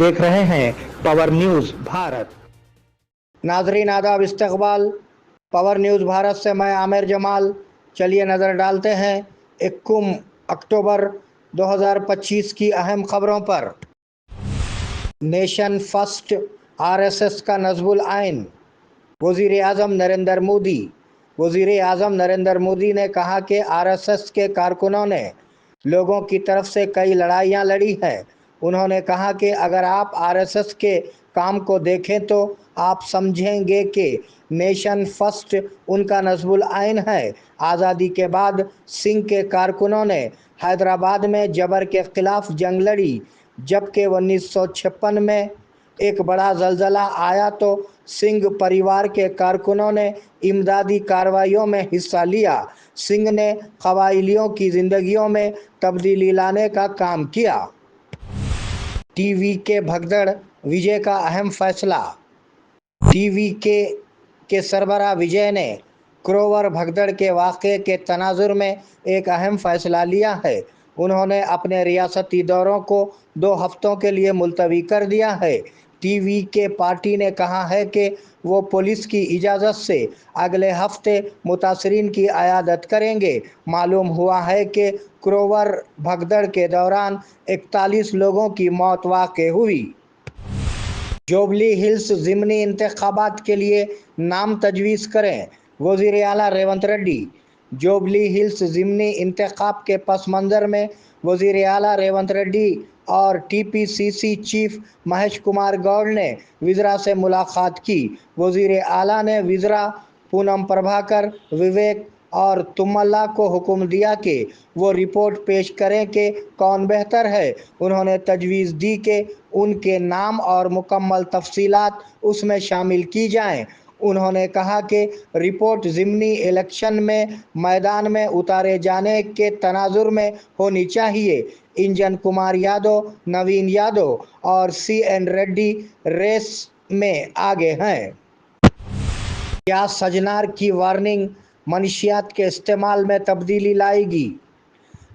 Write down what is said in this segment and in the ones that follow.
देख रहे हैं पावर न्यूज भारत। नाजरीन आदाब, इस्तकबाल। पावर न्यूज़ भारत से मैं आमिर जमाल। चलिए नज़र डालते हैं 21 अक्टूबर 2025 की अहम खबरों पर। नेशन फर्स्ट आरएसएस का नज़्मुल आइन। वज़ीर आज़म नरेंद्र मोदी ने कहा कि आरएसएस के कारकुनों ने लोगों की तरफ से कई लड़ाइयाँ लड़ी हैं। उन्होंने कहा कि अगर आप आरएसएस के काम को देखें तो आप समझेंगे कि नेशन फर्स्ट उनका नज़्मुल आइन है। आज़ादी के बाद सिंह के कारकुनों ने हैदराबाद में जबर के ख़िलाफ़ जंग लड़ी। जबकि 1956 में एक बड़ा ज़लज़ला आया तो सिंह परिवार के कारकुनों ने इमदादी कार्रवाइयों में हिस्सा लिया। सिंह ने क़बाइलियों की ज़िंदगियों में तब्दीली लाने का काम किया। टीवीके भगदड़, विजय का अहम फैसला। टीवीके सरबराह विजय ने क्रोवर भगदड़ के वाक़े के तनाजुर में एक अहम फ़ैसला लिया है। उन्होंने अपने रियासती दौरों को 2 हफ्तों के लिए मुलतवी कर दिया है। टीवीके पार्टी ने कहा है कि वो पुलिस की इजाज़त से अगले हफ्ते मुतासरीन की अयादत करेंगे। मालूम हुआ है कि क्रोवर भगदड़ के दौरान 41 लोगों की मौत वाक़ हुई। जुबली हिल्स ज़िमनी इंतखाबात के लिए नाम तजवीज़ करें, वज़ीर आला रेवंत रेड्डी। जुबली हिल्स ज़िमनी इंतखाब के पस मंज़र में वज़ीर आला रेवंत रेड्डी और टीपीसीसी चीफ महेश कुमार गौड़ ने वज़रा से मुलाकात की। वज़ीर आला ने वज़रा पूनम प्रभाकर, विवेक और तुम्मला को हुक्म दिया कि वो रिपोर्ट पेश करें कि कौन बेहतर है। उन्होंने तजवीज़ दी कि उनके नाम और मुकम्मल तफसीलात उसमें शामिल की जाएं। उन्होंने कहा कि रिपोर्ट ज़िमनी इलेक्शन में मैदान में उतारे जाने के तनाजुर में होनी चाहिए। इंजन कुमार यादव, नवीन यादव और CN रेड्डी रेस में आगे हैं। क्या सजनार की वार्निंग मनशियात के इस्तेमाल में तब्दीली लाएगी?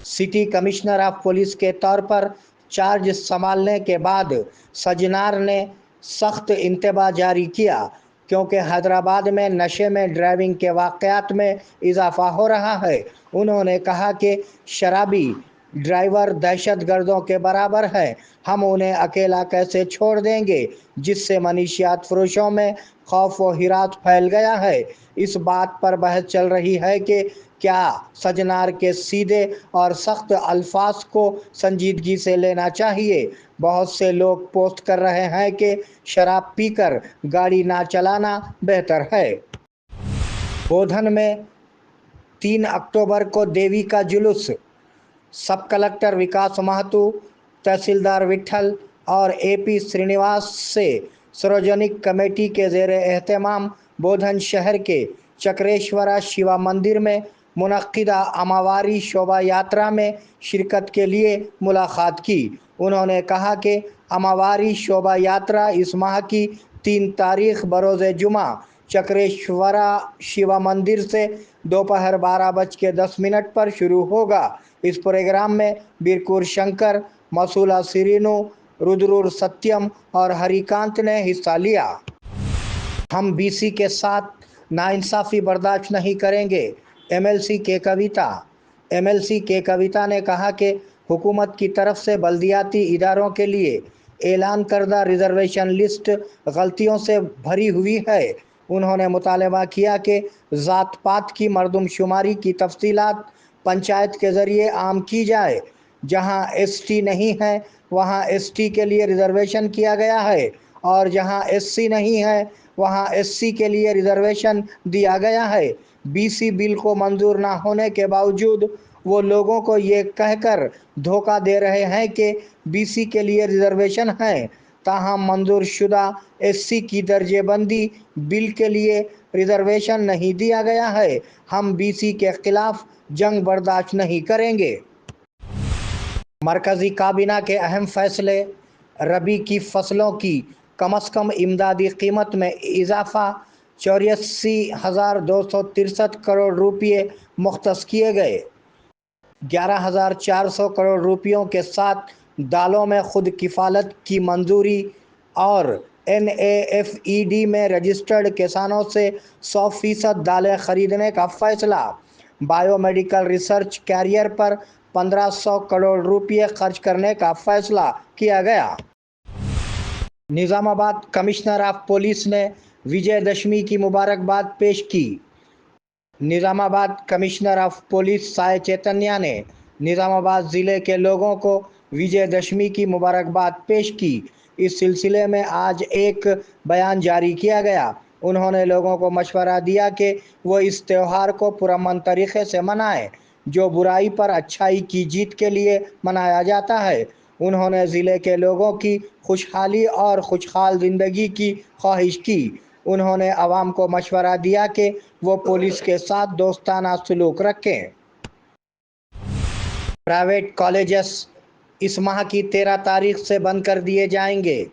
सिटी कमिश्नर ऑफ पुलिस के तौर पर चार्ज संभालने के बाद सजनार ने सख्त इंतबाह जारी किया, क्योंकि हैदराबाद में नशे में ड्राइविंग के वाक़यात में इजाफ़ा हो रहा है। उन्होंने कहा कि शराबी ड्राइवर दहशतगर्दों के बराबर है। हम उन्हें अकेला कैसे छोड़ देंगे, जिससे मनशियात फरोशों में खौफ व हिरास फैल गया है। इस बात पर बहस चल रही है कि क्या सजनार के सीधे और सख्त अल्फाज को संजीदगी से लेना चाहिए। बहुत से लोग पोस्ट कर रहे हैं कि शराब पीकर गाड़ी ना चलाना बेहतर है। बोधन में 3 अक्टूबर को देवी का जुलूस। सब कलेक्टर विकास महतो, तहसीलदार विट्ठल और AP श्रीनिवास से सार्वजनिक कमेटी के ज़ेर एहतमाम बोधन शहर के चक्रेश्वरा शिवा मंदिर में मुनक्किदा अमावारी शोभा यात्रा में शिरकत के लिए मुलाकात की। उन्होंने कहा कि अमावारी शोभा यात्रा इस माह की 3 तारीख बरोज़ जुमा चक्रेश्वरा शिवा मंदिर से दोपहर 12:10 पर शुरू होगा। इस प्रोग्राम में बीरकुर शंकर, मसूला सिरीनु, रुद्रूर सत्यम और हरिकांत ने हिस्सा लिया। हम BC के साथ नाइंसाफ़ी बर्दाश्त नहीं करेंगे, MLC के कविता ने कहा कि हुकूमत की तरफ से बल्दियाती इदारों के लिए ऐलान करदा रिजर्वेशन लिस्ट गलतियों से भरी हुई है। उन्होंने मुतालबा किया कि ज़ात पात की मरदमशुमारी की तफसीलात पंचायत के ज़रिए आम की जाए। जहां ST नहीं है वहां ST के लिए रिजर्वेशन किया गया है, और जहां SC नहीं है वहां SC के लिए रिजर्वेशन दिया गया है। BC बिल को मंजूर ना होने के बावजूद वो लोगों को ये कहकर धोखा दे रहे हैं कि BC के लिए रिजर्वेशन है, ताहम मंजूर शुदा SC की दर्जेबंदी बिल के लिए रिजर्वेशन नहीं दिया गया है। हम BC के खिलाफ जंग बर्दाश्त नहीं करेंगे। मरकज़ी काबीना के अहम फैसले। रबी की फसलों की कम से कम इमदादी कीमत में इजाफा, 84,263 करोड़ रुपये मुख्तस किए गए। 11,400 करोड़ रुपयों के साथ दालों में खुद किफालत की मंजूरी और NAFED में रजिस्टर्ड किसानों से 100% दालें खरीदने का फैसला। बायोमेडिकल रिसर्च कैरियर पर 1500 करोड़ रुपये खर्च करने का फैसला किया गया। निजामाबाद कमिश्नर ऑफ पुलिस ने विजयदशमी की मुबारकबाद पेश की। Nizamabad commissioner of police Sai Chaitanya ने निजामाबाद ज़िले के लोगों को विजयदशमी की मुबारकबाद पेश की। इस सिलसिले में आज एक बयान जारी किया गया। उन्होंने लोगों को मशवरा दिया कि वो इस त्यौहार को पुरअमन तरीके से मनाएं, जो बुराई पर अच्छाई की जीत के लिए मनाया जाता है। उन्होंने ज़िले के लोगों की खुशहाली और खुशहाल ज़िंदगी की ख्वाहिश की। उन्होंने आवाम को मशवरा दिया कि वो पुलिस के साथ दोस्ताना सलूक रखें। प्राइवेट कॉलेजेस इस माह की 13 तारीख से बंद कर दिए जाएंगे।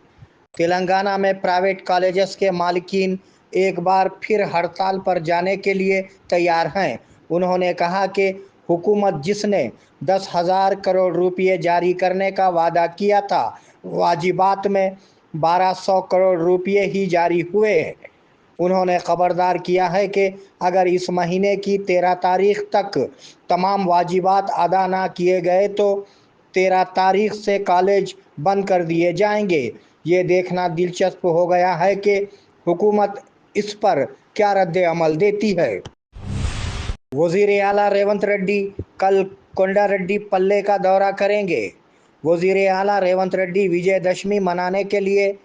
तेलंगाना में प्राइवेट कॉलेजेस के मालिकीन एक बार फिर हड़ताल पर जाने के लिए तैयार हैं। उन्होंने कहा कि हुकूमत जिसने 10,000 करोड़ रुपये जारी करने का वादा किया था, वाजिबात में 1200 करोड़ रुपये ही जारी हुए हैं। उन्होंने खबरदार किया है कि अगर इस महीने की 13 तारीख तक तमाम वाजिबात अदा ना किए गए तो 13 तारीख से कॉलेज बंद कर दिए जाएंगे। ये देखना दिलचस्प हो गया है कि हुकूमत इस पर क्या रद्द अमल देती है। वज़ीर आला रेवंत रेड्डी कल कोंडारेड्डी पल्ले का दौरा करेंगे। वज़ीर आला रेवंत रेड्डी विजयदशमी मनाने के लिए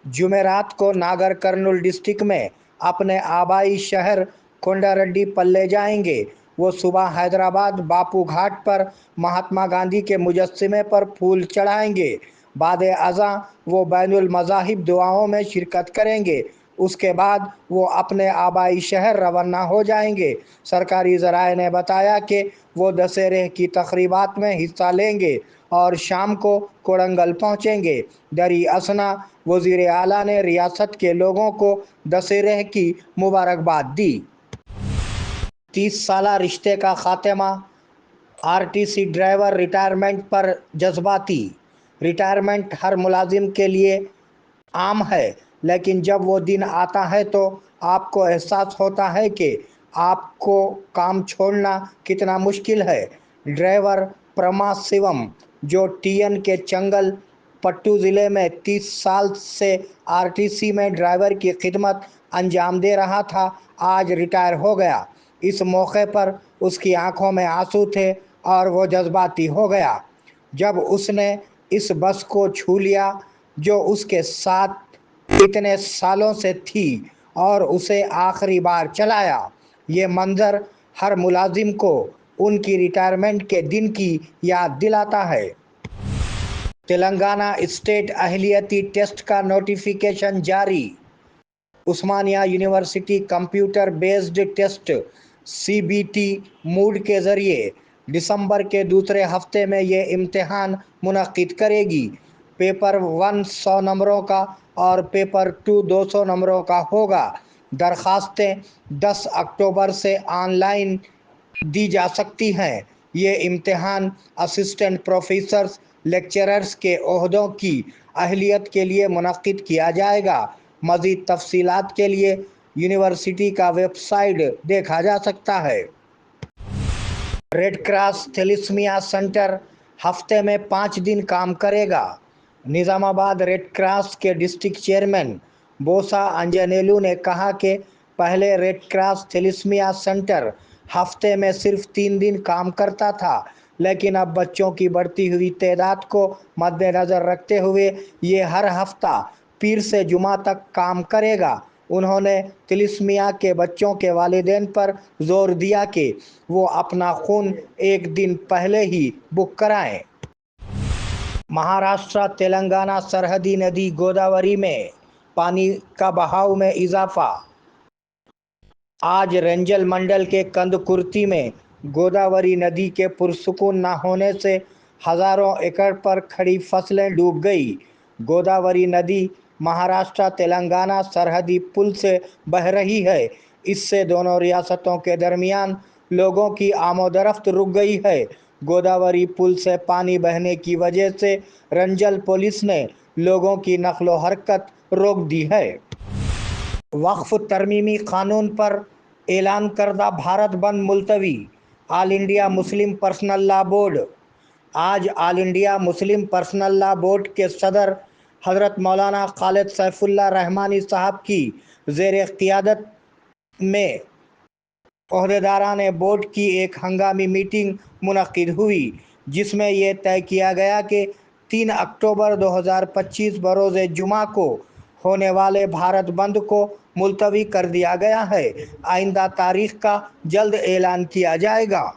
जुमेरात को नागर कर्नूल डिस्ट्रिक्ट में अपने आबाई शहर कोंडारेड्डी पल्ले जाएंगे। वो सुबह हैदराबाद बापू घाट पर महात्मा गांधी के मुजस्समे पर फूल चढ़ाएंगे। बाद अज़ां वो बैनुल मज़ाहिब दुआओं में शिरकत करेंगे। उसके बाद वो अपने आबाई शहर रवाना हो जाएंगे। सरकारी ज़राए ने बताया कि वो दशहरे की तक़रीबात में हिस्सा लेंगे और शाम को कोड़ंगल पहुंचेंगे। दरी असना वज़ीर आला ने रियासत के लोगों को दशहरे की मुबारकबाद दी। 30 साला रिश्ते का खात्मा, RTC ड्राइवर रिटायरमेंट पर जज्बाती। रिटायरमेंट हर मुलाजिम के लिए आम है, लेकिन जब वो दिन आता है तो आपको एहसास होता है कि आपको काम छोड़ना कितना मुश्किल है। ड्राइवर प्रमा शिवम, जो TN के चंगल पट्टू ज़िले में 30 साल से RTC में ड्राइवर की खिदमत अंजाम दे रहा था, आज रिटायर हो गया। इस मौके पर उसकी आंखों में आंसू थे और वो जज्बाती हो गया जब उसने इस बस को छू लिया जो उसके साथ इतने सालों से थी और उसे आखिरी बार चलाया। ये मंजर हर मुलाजिम को उनकी रिटायरमेंट के दिन की याद दिलाता है। तेलंगाना स्टेट अहलियती टेस्ट का नोटिफिकेशन जारी। Osmania university computer based test CBT mode के ज़रिए दिसंबर के दूसरे हफ्ते में ये इम्तिहान मुनक्किद करेगी। पेपर 1 100 नंबरों का और पेपर 2 200 नंबरों का होगा। दरखास्तें 10 अक्टूबर से ऑनलाइन दी जा सकती हैं। ये इम्तिहान असिस्टेंट प्रोफेसर्स लेक्चरर्स के ओहदों की अहलियत के लिए मुनक्किद किया जाएगा। मज़ीद तफसीलात के लिए यूनिवर्सिटी का वेबसाइट देखा जा सकता है। रेड क्रॉस थैलेसीमिया सेंटर हफ्ते में 5 दिन काम करेगा। निज़ामाबाद रेड क्रॉस के डिस्ट्रिक्ट चेयरमैन बोसा अंजनेलू ने कहा कि पहले रेड क्रॉस थैलेसीमिया सेंटर हफ्ते में सिर्फ 3 दिन काम करता था, लेकिन अब बच्चों की बढ़ती हुई तादाद को मद्देनज़र रखते हुए ये हर हफ्ता पीर से जुमा तक काम करेगा। उन्होंने थैलेसीमिया के बच्चों के वालिदैन पर जोर दिया कि वो अपना खून एक दिन पहले ही बुक कराएं। महाराष्ट्र तेलंगाना सरहदी नदी गोदावरी में पानी का बहाव में इजाफा। आज रेंजल मंडल के कंदकुर्ती में गोदावरी नदी के पुरसुकून न होने से हज़ारों एकड़ पर खड़ी फसलें डूब गई। गोदावरी नदी महाराष्ट्र तेलंगाना सरहदी पुल से बह रही है। इससे दोनों रियासतों के दरमियान लोगों की आमोदरफ्त रुक गई है। गोदावरी पुल से पानी बहने की वजह से रंजल पुलिस ने लोगों की नक्लो हरकत रोक दी है। वक्फ तरमीमी कानून पर ऐलान करदा भारत बंद मुलतवी। All India Muslim personal law board. आज all India Muslim personal law board के सदर हज़रत मौलाना खालिद सैफुल्लाह रहमानी साहब की ज़ेर क़ियादत में ओहदेदारान बोर्ड की एक हंगामी मीटिंग मुनक्किद हुई, जिसमें यह तय किया गया कि 3 अक्टूबर 2025 बरोज़ जुमा को होने वाले भारत बंद को मुलतवी कर दिया गया है। आइंदा तारीख का जल्द ऐलान किया जाएगा।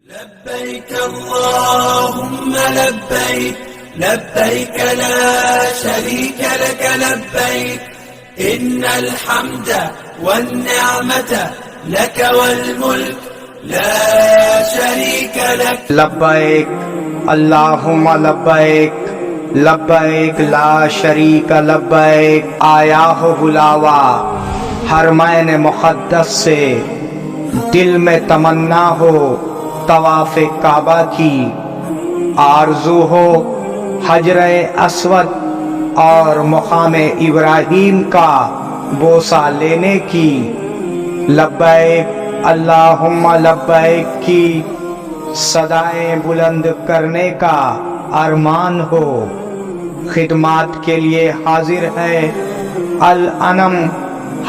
لبيك اللهم لبيك لبيك لا شريك لك لبيك إن الحمد والنعمة لك والملك لا شريك لك لبیک اللہم لبیک لبیک لا شریک لبیک آیا ہو بلاوا حرمین مقدس سے، دل میں تمنا ہو طواف کعبہ کی، آرزو ہو حجر اسود اور مقام ابراہیم کا بوسہ لینے کی، لبیک اللہم لبیک کی صدائیں بلند کرنے کا ارمان ہو۔ خدمات کے لیے حاضر ہے الانم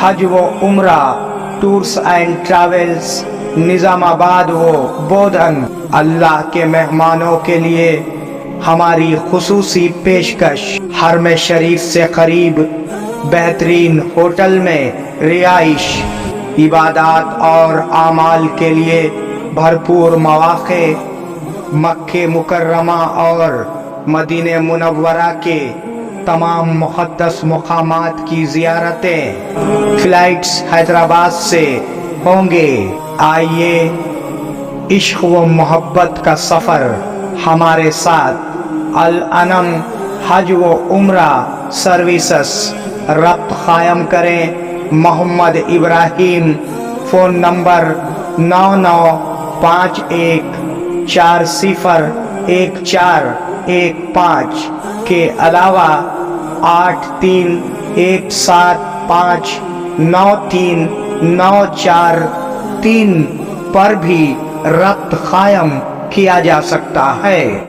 حج و عمرہ ٹورز اینڈ ٹریولز، نظام آباد و بودھن۔ اللہ کے مہمانوں کے لیے ہماری خصوصی پیشکش، حرم شریف سے قریب بہترین ہوٹل میں رہائش، عبادات اور اعمال کے لیے بھرپور مواقع، مکہ مکرمہ اور مدینہ منورہ کے تمام مقدس مقامات کی زیارتیں، فلائٹس حیدرآباد سے ہوں گے۔ آئیے عشق و محبت کا سفر ہمارے ساتھ۔ الانم حج و عمرہ سروسز، ربط قائم کریں محمد ابراہیم، فون نمبر 9951401415 کے علاوہ 8317593943 پر بھی ربط قائم کیا جا سکتا ہے۔